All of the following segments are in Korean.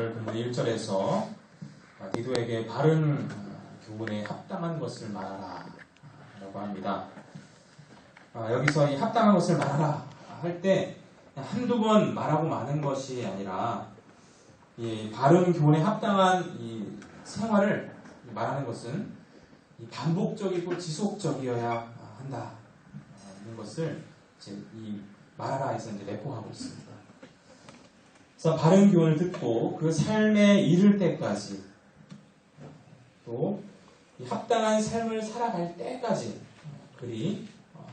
오늘 본문 1절에서 디도에게 바른 교훈에 합당한 것을 말하라 라고 합니다. 여기서 이 합당한 것을 말하라 할 때 한두 번 말하고 마는 것이 아니라 이 바른 교훈에 합당한 이 생활을 말하는 것은 이 반복적이고 지속적이어야 한다. 이런 것을 이제 이 말하라에서 이제 내포하고 있습니다. 그래서 바른 교훈을 듣고 그 삶에 이를 때까지 또 이 합당한 삶을 살아갈 때까지 그리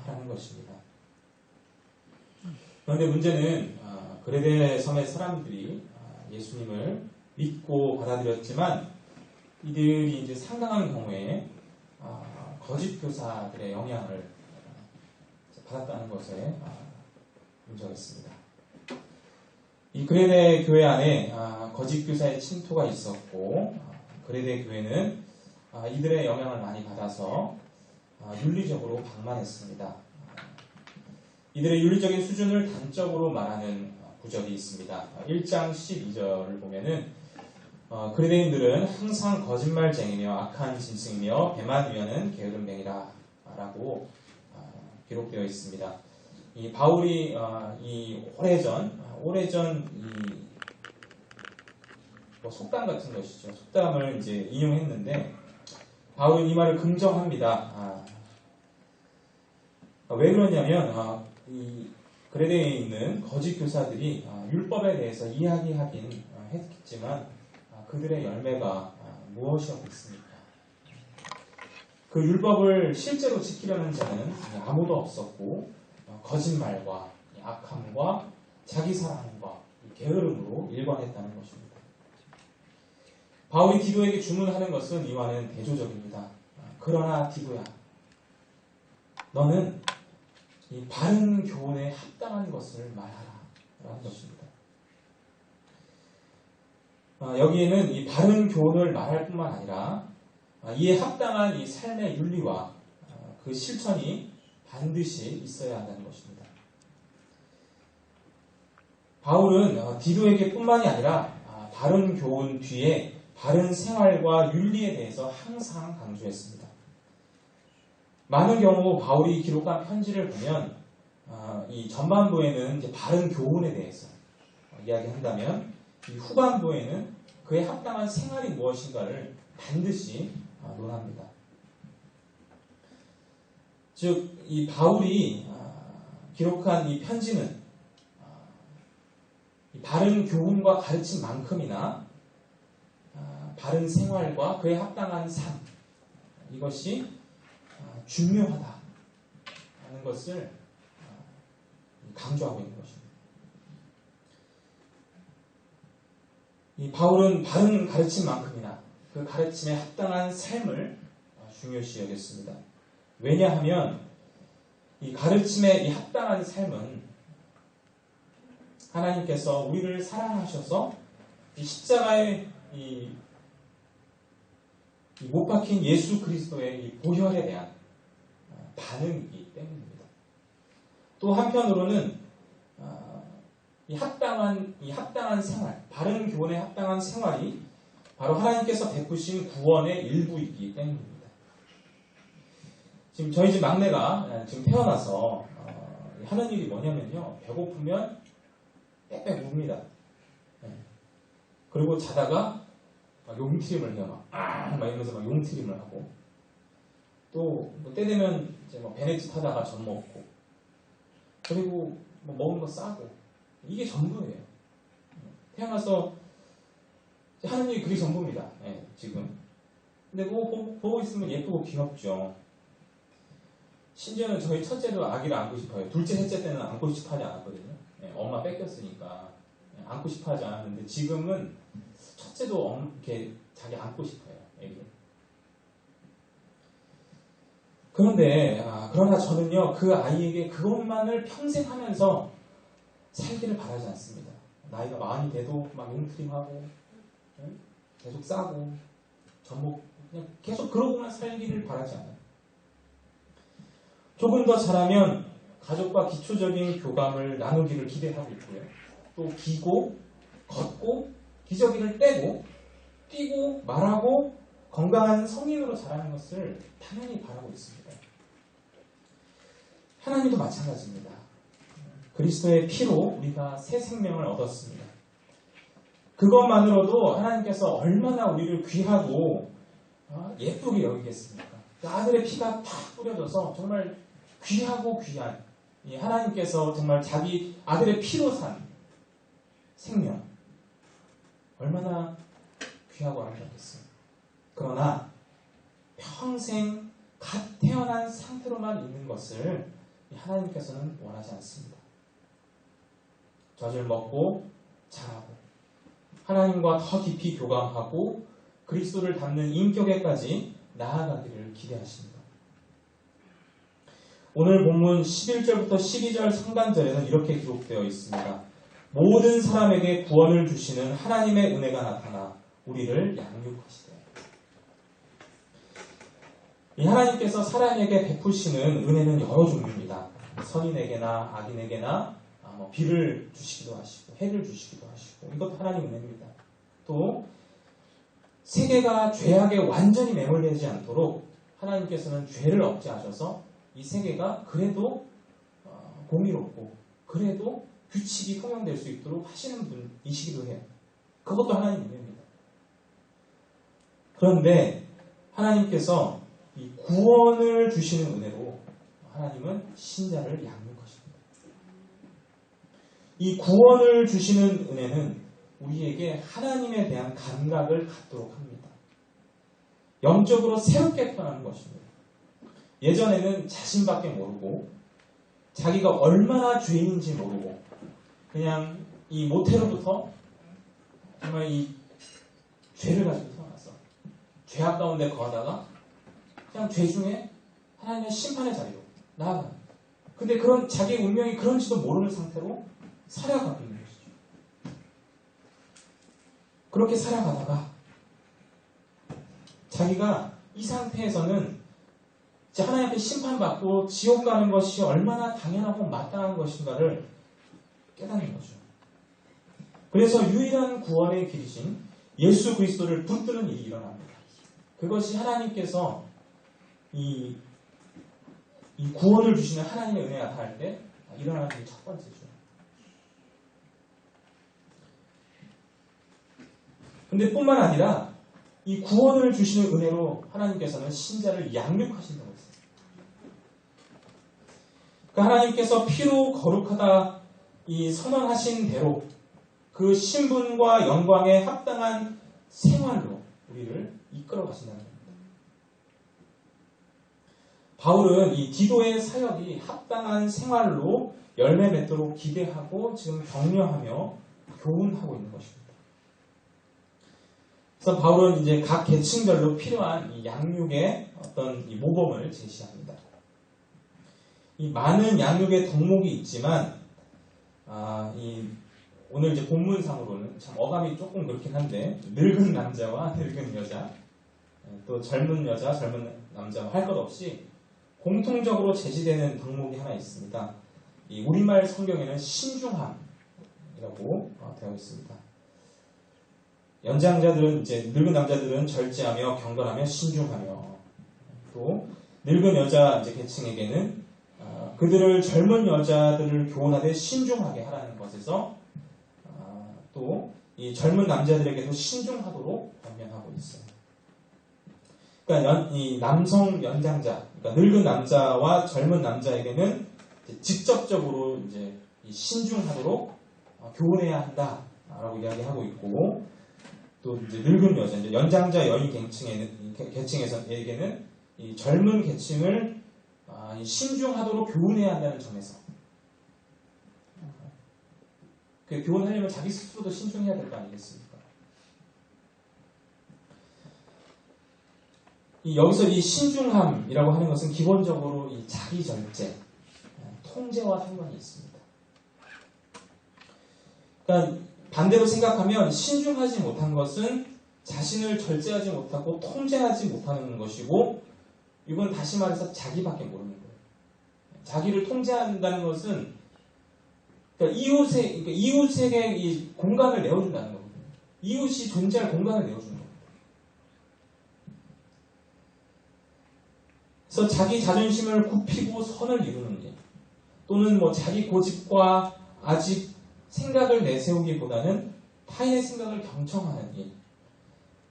하라는 것입니다. 그런데 문제는 그레데 섬의 사람들이 예수님을 믿고 받아들였지만 이들이 이제 상당한 경우에 거짓 교사들의 영향을 받았다는 것에 문제가 있습니다. 이 그레데 교회 안에 거짓 교사의 침투가 있었고 그레데 교회는 이들의 영향을 많이 받아서 윤리적으로 방만했습니다. 이들의 윤리적인 수준을 단적으로 말하는 구절이 있습니다. 1장 12절을 보면은 그레데인들은 항상 거짓말쟁이며 악한 짐승이며 배만 위하는 게으름뱅이라 라고 기록되어 있습니다. 이 바울이 이 오래전 이 속담 같은 것이죠. 속담을 이제 인용했는데 바울은 이 말을 긍정합니다. 왜 그러냐면 이 그레데에 있는 거짓 교사들이 율법에 대해서 이야기하긴 했지만 그들의 열매가 무엇이었겠습니까? 그 율법을 실제로 지키려는 자는 아무도 없었고 거짓말과 악함과 자기 사랑과 게으름으로 일관했다는 것입니다. 바울이 디도에게 주문하는 것은 이와는 대조적입니다. 그러나 디도야, 너는 이 바른 교훈에 합당한 것을 말하라 라는 것입니다. 여기에는 이 바른 교훈을 말할 뿐만 아니라 이에 합당한 이 삶의 윤리와 그 실천이 반드시 있어야 한다는 것입니다. 바울은 디도에게 뿐만이 아니라 바른 교훈 뒤에 바른 생활과 윤리에 대해서 항상 강조했습니다. 많은 경우 바울이 기록한 편지를 보면 이 전반부에는 이제 바른 교훈에 대해서 이야기한다면 이 후반부에는 그에 합당한 생활이 무엇인가를 반드시 논합니다. 즉, 이 바울이 기록한 이 편지는 이 바른 교훈과 가르침만큼이나 바른 생활과 그에 합당한 삶, 이것이 중요하다 하는 것을 강조하고 있는 것입니다. 이 바울은 바른 가르침만큼이나 그 가르침에 합당한 삶을 중요시 여겼습니다. 왜냐하면 이 가르침에 이 합당한 삶은 하나님께서 우리를 사랑하셔서 이 십자가에 못 박힌 예수 그리스도의 이 보혈에 대한 반응이기 때문입니다. 또 한편으로는 이 합당한 생활, 바른 교훈에 합당한 생활이 바로 하나님께서 베푸신 구원의 일부이기 때문입니다. 지금 저희 집 막내가 지금 태어나서 하는 일이 뭐냐면요, 배고프면 빽빽 웁니다. 그리고 자다가 용트림을 해요. 막 이러면서 막 용트림을 하고, 또 때 되면 이제 베네치 타다가 젖 먹고, 그리고 먹은 거 싸고, 이게 전부예요. 태어나서 하는 일이 그게 전부입니다. 지금. 근데 그거 보고 있으면 예쁘고 귀엽죠. 심지어는 저희 첫째도 아기를 안고 싶어요. 둘째, 셋째 때는 안고 싶어 하지 않았거든요. 엄마 뺏겼으니까 안고 싶어 하지 않았는데 지금은 첫째도 이렇게 자기 안고 싶어요. 애기. 그러나 저는요, 그 아이에게 그것만을 평생 하면서 살기를 바라지 않습니다. 나이가 많이 돼도 막 용트림하고 계속 싸고 전목 그냥 계속 그러고만 살기를 바라지 않아요. 조금 더 자라면 가족과 기초적인 교감을 나누기를 기대하고 있고요. 또 기고 걷고 기저귀를 떼고 뛰고 말하고 건강한 성인으로 자라는 것을 당연히 바라고 있습니다. 하나님도 마찬가지입니다. 그리스도의 피로 우리가 새 생명을 얻었습니다. 그것만으로도 하나님께서 얼마나 우리를 귀하고 예쁘게 여기겠습니까? 그 아들의 피가 탁 뿌려져서 정말 귀하고 귀한 하나님께서 정말 자기 아들의 피로 산 생명 얼마나 귀하고 아름답겠습니까? 그러나 평생 갓 태어난 상태로만 있는 것을 하나님께서는 원하지 않습니다. 젖을 먹고 자라고 하나님과 더 깊이 교감하고 그리스도를 닮는 인격에까지 나아가기를 기대하십니다. 오늘 본문 11절부터 12절 상반절에는 이렇게 기록되어 있습니다. 모든 사람에게 구원을 주시는 하나님의 은혜가 나타나 우리를 양육하시되. 이 하나님께서 사람에게 베푸시는 은혜는 여러 종류입니다. 선인에게나 악인에게나 비를 주시기도 하시고 해를 주시기도 하시고 이것도 하나님 은혜입니다. 또 세계가 죄악에 완전히 매몰되지 않도록 하나님께서는 죄를 억제하셔서 이 세계가 그래도 공의롭고 그래도 규칙이 통용될 수 있도록 하시는 분이시기도 해요. 그것도 하나님 은혜입니다. 그런데 하나님께서 이 구원을 주시는 은혜로 하나님은 신자를 양육하십니다. 이 구원을 주시는 은혜는 우리에게 하나님에 대한 감각을 갖도록 합니다. 영적으로 새롭게 태어나는 것입니다. 예전에는 자신밖에 모르고 자기가 얼마나 죄인인지 모르고 그냥 이 모태로부터 정말 이 죄를 가지고 태어나서 죄악 가운데 거하다가 그냥 죄 중에 하나님의 심판의 자리로 나아가는. 근데 그런 자기의 운명이 그런지도 모르는 상태로 살아가고 있는 것이죠. 그렇게 살아가다가 자기가 이 상태에서는 하나님 앞에 심판받고 지옥 가는 것이 얼마나 당연하고 마땅한 것인가를 깨닫는 거죠. 그래서 유일한 구원의 길이신 예수 그리스도를 붙드는 일이 일어납니다. 그것이 하나님께서 이 구원을 주시는 하나님의 은혜가 나타날 때 일어나는 일이 첫 번째죠. 근데 뿐만 아니라 이 구원을 주시는 은혜로 하나님께서는 신자를 양육하신다고 했어요. 그러니까 하나님께서 피로 거룩하다 이 선언하신 대로 그 신분과 영광에 합당한 생활로 우리를 이끌어 가신다는 겁니다. 바울은 이 디도의 사역이 합당한 생활로 열매 맺도록 기대하고 지금 격려하며 교훈하고 있는 것입니다. 그래서 바울은 이제 각 계층별로 필요한 이 양육의 어떤 이 모범을 제시합니다. 이 많은 양육의 덕목이 있지만, 오늘 이제 본문상으로는 참 어감이 조금 그렇긴 한데, 늙은 남자와 늙은 여자, 또 젊은 여자, 젊은 남자와 할 것 없이 공통적으로 제시되는 덕목이 하나 있습니다. 이 우리말 성경에는 신중함이라고 되어 있습니다. 연장자들은 이제 늙은 남자들은 절제하며 경건하며 신중하며, 또 늙은 여자 이제 계층에게는 그들을 젊은 여자들을 교훈하되 신중하게 하라는 것에서 또 이 젊은 남자들에게도 신중하도록 권면하고 있어요. 그러니까 이 남성 연장자, 그러니까 늙은 남자와 젊은 남자에게는 직접적으로 이제 신중하도록 교훈해야 한다라고 이야기하고 있고, 또 이제 늙은 여자, 이제 연장자 여인 계층에서에게는 이 젊은 계층을 신중하도록 교훈해야 한다는 점에서, 그 교훈하려면 자기 스스로도 신중해야 될 거 아니겠습니까? 여기서 이 신중함이라고 하는 것은 기본적으로 이 자기 절제, 통제와 상관이 있습니다. 그러니까 반대로 생각하면 신중하지 못한 것은 자신을 절제하지 못하고 통제하지 못하는 것이고, 이건 다시 말해서 자기밖에 모르는 거예요. 자기를 통제한다는 것은 그러니까 이웃에게 이 공간을 내어준다는 거거든요. 이웃이 존재할 공간을 내어주는 겁니다. 그래서 자기 자존심을 굽히고 선을 이루는 일, 또는 뭐 자기 고집과 아직 생각을 내세우기보다는 타인의 생각을 경청하는 일,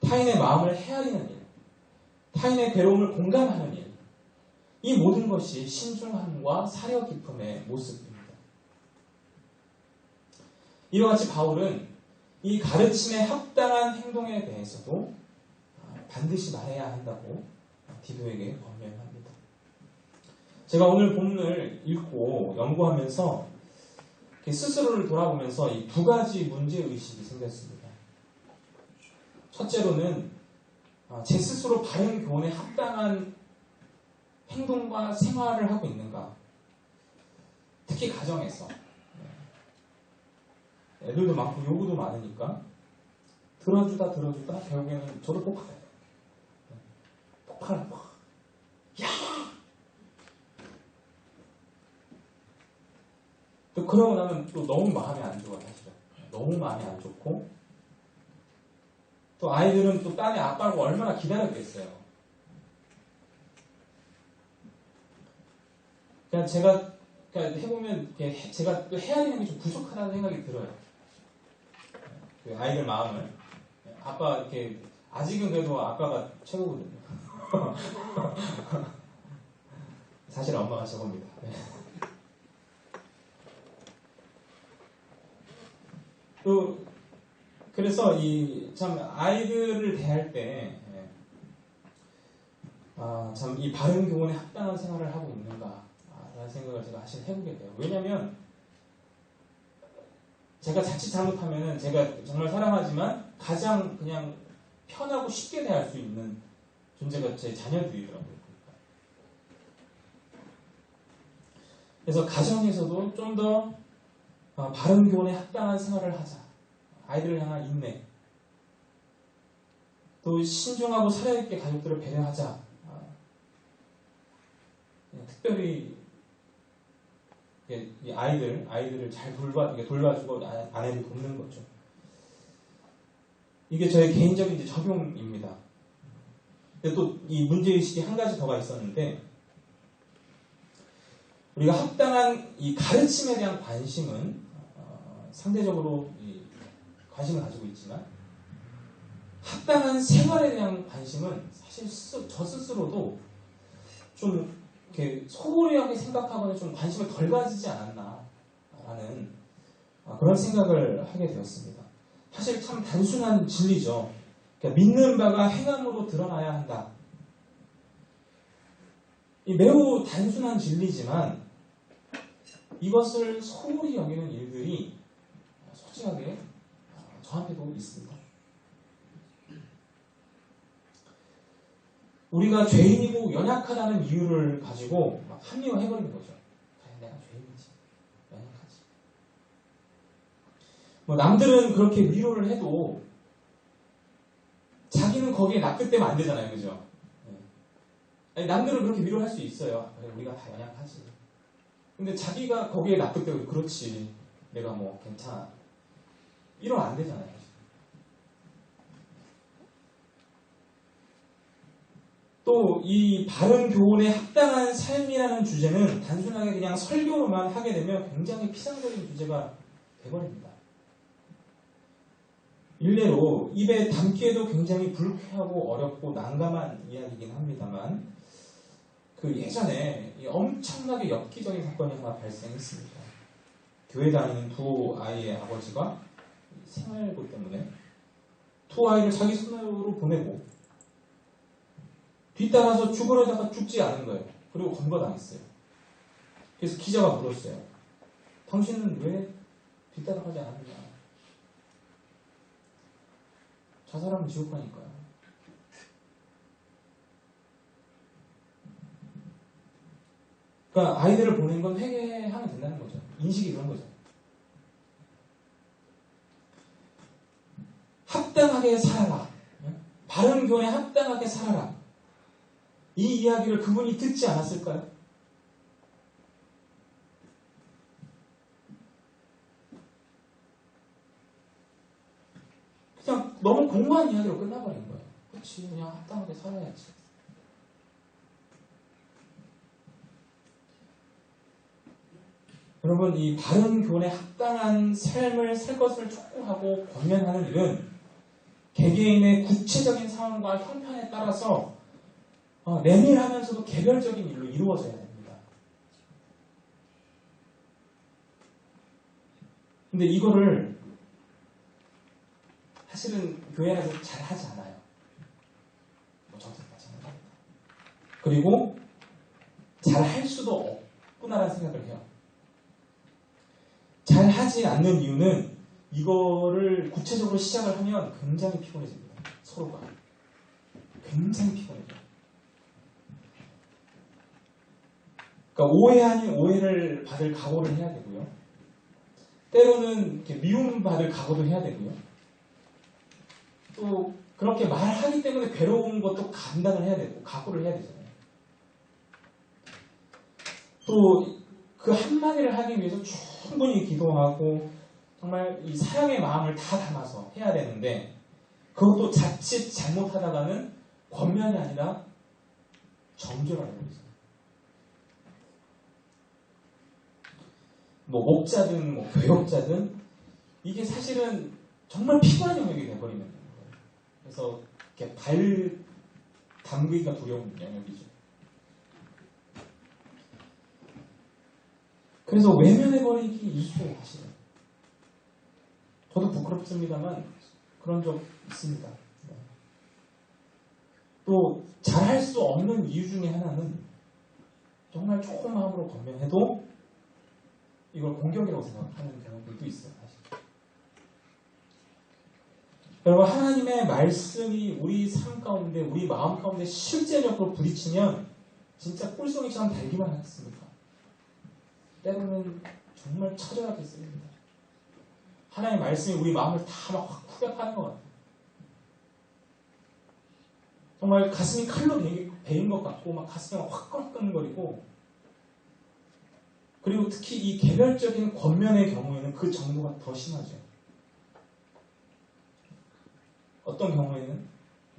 타인의 마음을 헤아리는 일, 타인의 괴로움을 공감하는 일, 이 모든 것이 신중함과 사려 깊음의 모습입니다. 이와 같이 바울은 이 가르침에 합당한 행동에 대해서도 반드시 말해야 한다고 디도에게 권면합니다. 제가 오늘 본문을 읽고 연구하면서 스스로를 돌아보면서 이 두 가지 문제의식이 생겼습니다. 첫째로는 제 스스로 바른 교훈에 합당한 행동과 생활을 하고 있는가. 특히 가정에서. 애들도 많고 요구도 많으니까 들어주다 결국에는 저도 폭발해요. 폭발. 야! 또 그러고 나면 또 너무 마음이 안 좋아, 사실은. 너무 마음이 안 좋고, 또 아이들은 또 딴에 아빠라고 얼마나 기다렸겠어요. 그냥 제가 해보면 제가 또 헤아리는 게 좀 부족하다는 생각이 들어요. 그 아이들 마음을. 아빠 이렇게 아직은 그래도 아빠가 최고거든요. 사실 엄마가 최고입니다. 또 그래서 참 아이들을 대할 때 참 이 바른 교훈에 합당한 생활을 하고 있는가 라는 생각을 제가 사실 해보게 돼요. 왜냐하면 제가 자칫 잘못하면은 제가 정말 사랑하지만 가장 그냥 편하고 쉽게 대할 수 있는 존재가 제 자녀들이더라고요. 그래서 가정에서도 좀 더 바른 교훈에 합당한 생활을 하자. 아이들을 향한 인내. 또 신중하고 살아있게 가족들을 배려하자. 특별히 이 아이들을 잘 돌봐주고 아내를 돕는 거죠. 이게 저의 개인적인 적용입니다. 또 이 문제의식이 한 가지 더가 있었는데, 우리가 합당한 이 가르침에 대한 관심은 상대적으로 관심을 가지고 있지만, 합당한 생활에 대한 관심은 사실 저 스스로도 좀 이렇게 소홀하게 생각하거나 좀 관심을 덜 가지지 않았나라는 그런 생각을 하게 되었습니다. 사실 참 단순한 진리죠. 그러니까 믿는 바가 행함으로 드러나야 한다. 매우 단순한 진리지만 이것을 소홀히 여기는 일들이 솔직하게 저한테도 있습니다. 우리가 죄인이고 연약하다는 이유를 가지고 막 합리화해버리는 거죠. 그래, 내가 죄인이지. 연약하지. 남들은 그렇게 위로를 해도 자기는 거기에 납득되면 안 되잖아요. 그죠? 아니, 남들은 그렇게 위로할 수 있어요. 그래, 우리가 다 연약하지. 근데 자기가 거기에 납득되고, 그렇지. 내가 뭐 괜찮아. 이러면 안 되잖아요. 또 이 바른 교훈에 합당한 삶이라는 주제는 단순하게 그냥 설교로만 하게 되면 굉장히 피상적인 주제가 돼버립니다. 일례로 입에 담기에도 굉장히 불쾌하고 어렵고 난감한 이야기이긴 합니다만, 그 예전에 엄청나게 엽기적인 사건이 하나 발생했습니다. 교회 다니는 두 아이의 아버지가 생활고 때문에 두 아이를 자기 손으로 보내고 뒤따라서 죽으려다가 죽지 않은 거예요. 그리고 검거당했어요. 그래서 기자가 물었어요. 당신은 왜 뒤따라가지 않았느냐? 저 사람은 지옥 가니까요. 그러니까 아이들을 보낸 건 회개하면 된다는 거죠. 인식이 그런 거죠. 합당하게 살아라. 바른 교훈에 합당하게 살아라. 이 이야기를 그분이 듣지 않았을까요? 그냥 너무 공고한 이야기로 끝나버린 거예요. 그렇지, 그냥 합당하게 살아야지. 여러분, 이 바른 교훈에 합당한 삶을 살 것을 촉구하고 권면하는 일은 개개인의 구체적인 상황과 형편에 따라서 내밀하면서도 개별적인 일로 이루어져야 됩니다. 근데 이거를 사실은 교회에서 잘 하지 않아요. 저도 마찬가지입니다. 그리고 잘 할 수도 없구나라는 생각을 해요. 잘 하지 않는 이유는 이거를 구체적으로 시작을 하면 굉장히 피곤해집니다. 서로가. 굉장히 피곤해져요. 그러니까 오해 아닌 오해를 받을 각오를 해야 되고요. 때로는 이렇게 미움받을 각오도 해야 되고요. 또 그렇게 말하기 때문에 괴로운 것도 감당을 해야 되고 각오를 해야 되잖아요. 또 그 한마디를 하기 위해서 충분히 기도하고 정말 이 사랑의 마음을 다 담아서 해야 되는데 그것도 자칫 잘못하다가는 권면이 아니라 정죄가 되고 있어요. 뭐 목자든 뭐 교역자든 이게 사실은 정말 피곤한 영역이 돼버리는 거예요. 그래서 이렇게 발 담그기가 두려운 영역이죠. 그래서 외면해버리기 이슈예요, 사실은. 저도 부끄럽습니다만 그런 적 있습니다. 또 잘할 수 없는 이유 중에 하나는 정말 조금 마음으로 권면해도 이걸 공격이라고 생각하는 경우들도 있어요, 사실. 여러분, 하나님의 말씀이 우리 삶 가운데, 우리 마음 가운데 실제적으로 부딪히면 진짜 꿀송이처럼 달기만 하겠습니까? 때로는 정말 처절하게 쓰입니다. 하나님의 말씀이 우리 마음을 다 막 확 후벼파는 것 같아요. 정말 가슴이 칼로 베인 것 같고 막 가슴이 막 화끈거리고 그리고 특히 이 개별적인 권면의 경우에는 그 정도가 더 심하죠. 어떤 경우에는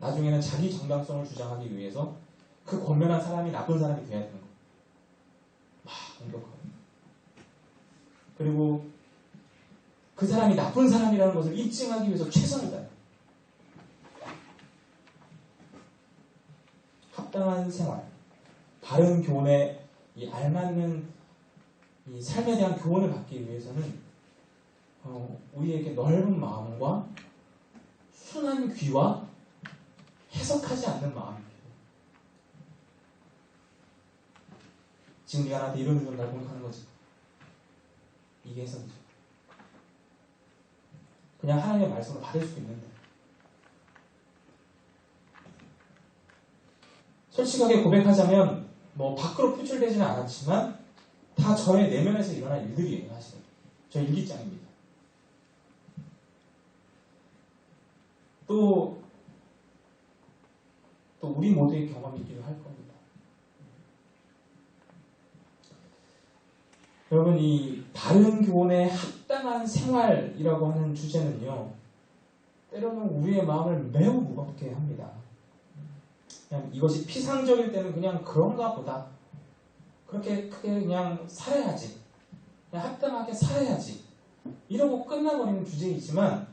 나중에는 자기 정당성을 주장하기 위해서 그 권면한 사람이 나쁜 사람이 돼야 되는 거예요. 막 공격하고. 그리고 그 사람이 나쁜 사람이라는 것을 입증하기 위해서 최선을 다해요. 합당한 생활, 바른 교훈에 이 알맞는 이 삶에 대한 교훈을 받기 위해서는 우리에게 넓은 마음과 순한 귀와 해석하지 않는 마음이 필요해요. 지금 네가 나한테 이런 날 공격하는 거지. 이게 해석이죠. 그냥 하나님의 말씀을 받을 수 있는데 솔직하게 고백하자면 뭐 밖으로 표출되지는 않았지만 다 저의 내면에서 일어난 일들이에요. 사실은 저 일기장입니다. 또 우리 모두의 경험이기도 할 겁니다. 여러분, 이 바른 교훈에 합당한 생활이라고 하는 주제는요, 때로는 우리의 마음을 매우 무겁게 합니다. 그냥 이것이 피상적일 때는 그냥 그런가 보다. 그렇게 크게 그냥 살아야지. 그냥 합당하게 살아야지. 이러고 끝나버리는 주제이지만,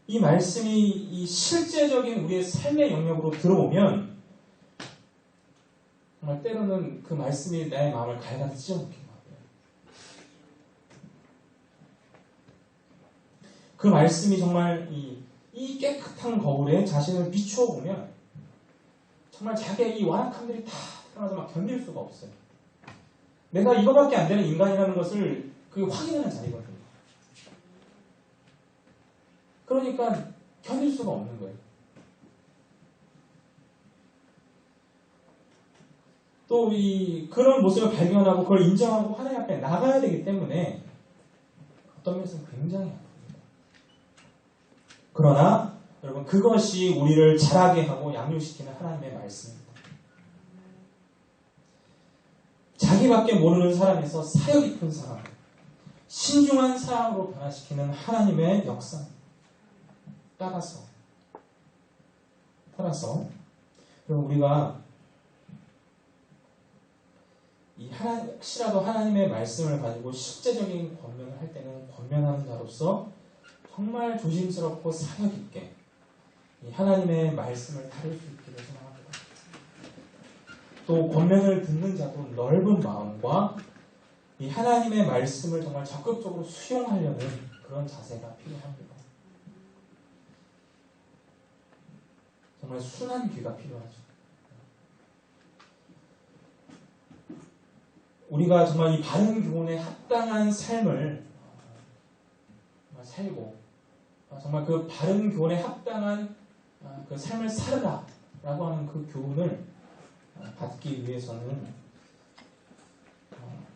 이 말씀이 이 실제적인 우리의 삶의 영역으로 들어오면, 정말 때로는 그 말씀이 나의 마음을 갈가서 찢어놓게. 그 말씀이 정말 이 깨끗한 거울에 자신을 비추어 보면 정말 자기의 이 완악함들이 다 드러나서 막 견딜 수가 없어요. 내가 이거밖에 안 되는 인간이라는 것을 확인하는 자리거든요. 그러니까 견딜 수가 없는 거예요. 또 그런 모습을 발견하고 그걸 인정하고 하나님 앞에 나가야 되기 때문에 어떤 면에서는 굉장히 아픕니다. 그러나 여러분, 그것이 우리를 자라게 하고 양육시키는 하나님의 말씀입니다. 자기밖에 모르는 사람에서 사역 깊은 사람, 신중한 사람으로 변화시키는 하나님의 역사입니다. 따라서 그럼 우리가 혹시라도 하나님의 말씀을 가지고 실제적인 권면을 할 때는 권면하는 자로서 정말 조심스럽고 사려 깊게 이 하나님의 말씀을 다룰 수 있기를 소망합니다. 또 권면을 듣는 자도 넓은 마음과 이 하나님의 말씀을 정말 적극적으로 수용하려는 그런 자세가 필요합니다. 정말 순한 귀가 필요하죠. 우리가 정말 이 바른 교훈에 합당한 삶을 살고 정말 그 바른 교훈에 합당한 그 삶을 살으라 라고 하는 그 교훈을 받기 위해서는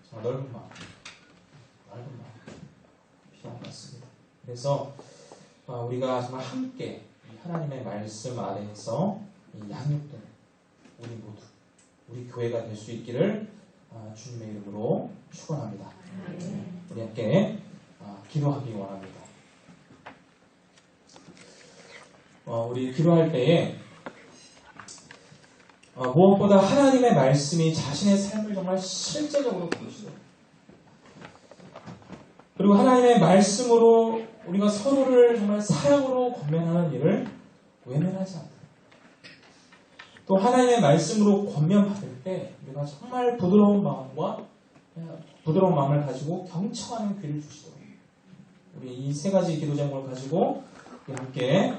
정말 넓은 마음 필요한 것 같습니다. 그래서 우리가 정말 함께 하나님의 말씀 아래에서 양육되는 우리 모두 우리 교회가 될 수 있기를 주님의 이름으로 축원합니다. 우리 함께 기도하기 원합니다. 우리 기도할 때에 무엇보다 하나님의 말씀이 자신의 삶을 정말 실제적으로 보시고 그리고 하나님의 말씀으로 우리가 서로를 정말 사랑으로 권면하는 일을 외면하지 않다. 또 하나님의 말씀으로 권면받을 때 우리가 정말 부드러운 마음을 가지고 경청하는 귀를 주시도록 우리 이 세 가지 기도 제목을 가지고 함께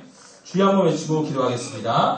주여 한번 외치고 기도하겠습니다.